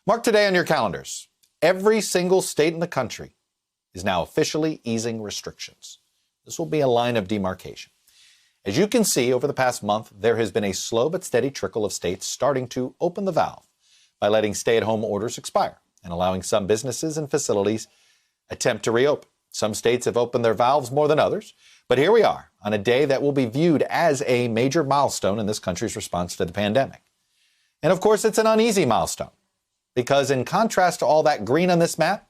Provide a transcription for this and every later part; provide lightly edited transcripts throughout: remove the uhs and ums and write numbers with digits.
Mark today on your calendars. Every single state in the country is now officially easing restrictions. This will be a line of demarcation. As you can see, over the past month, there has been a slow but steady trickle of states starting to open the valve by letting stay-at-home orders expire and allowing some businesses and facilities attempt to reopen. Some states have opened their valves more than others, but here we are on a day that will be viewed as a major milestone in this country's response to the pandemic. And of course, it's an uneasy milestone, because in contrast to all that green on this map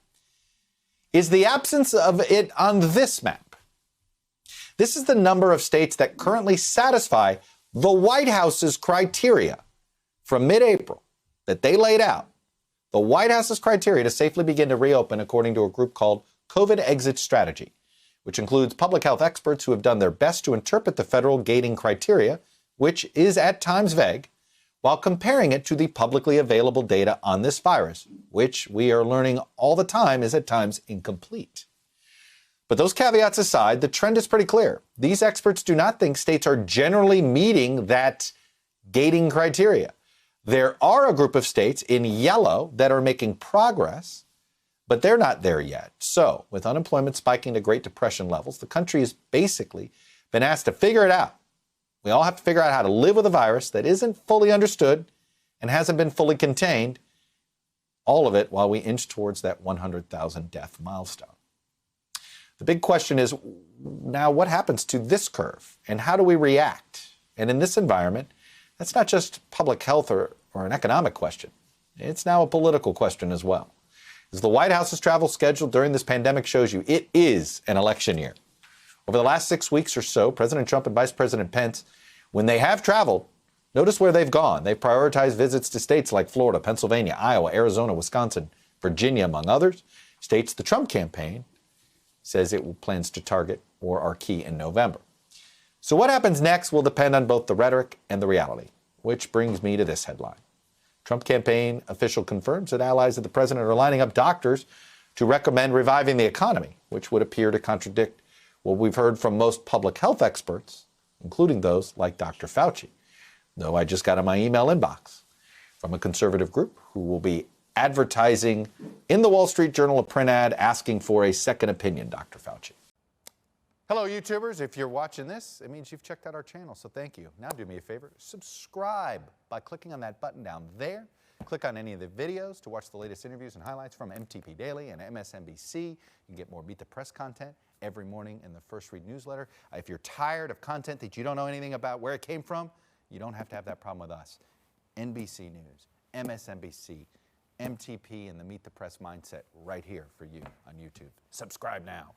is the absence of it on this map. This is the number of states that currently satisfy the White House's criteria from mid-April that they laid out. The White House's criteria to safely begin to reopen, according to a group called COVID Exit Strategy, which includes public health experts who have done their best to interpret the federal gating criteria, which is at times vague, while comparing it to the publicly available data on this virus, which we are learning all the time is at times incomplete. But those caveats aside, the trend is pretty clear. These experts do not think states are generally meeting that gating criteria. There are a group of states in yellow that are making progress, but they're not there yet. So, with unemployment spiking to Great Depression levels, the country has basically been asked to figure it out. We all have to figure out how to live with a virus that isn't fully understood and hasn't been fully contained, all of it while we inch towards that 100,000 death milestone. The big question is, now what happens to this curve and how do we react? And in this environment, that's not just public health or an economic question. It's now a political question as well. As the White House's travel schedule during this pandemic shows you, it is an election year. Over the last 6 weeks or so, President Trump and Vice President Pence, when they have traveled, notice where they've gone. They've prioritized visits to states like Florida, Pennsylvania, Iowa, Arizona, Wisconsin, Virginia, among others. States the Trump campaign says it plans to target or are key in November. So what happens next will depend on both the rhetoric and the reality, which brings me to this headline. Trump campaign official confirms that allies of the president are lining up doctors to recommend reviving the economy, which would appear to contradict what we've heard from most public health experts, including those like Dr. Fauci. Though I just got in my email inbox from a conservative group who will be advertising in the Wall Street Journal a print ad asking for a second opinion, Dr. Fauci. Hello, YouTubers. If you're watching this, it means you've checked out our channel, so thank you. Now do me a favor, subscribe by clicking on that button down there. Click on any of the videos to watch the latest interviews and highlights from MTP Daily and MSNBC. You can get more Meet the Press content every morning in the First Read newsletter. If you're tired of content that you don't know anything about where it came from, you don't have to have that problem with us. NBC News, MSNBC, MTP, and the Meet the Press mindset right here for you on YouTube. Subscribe now.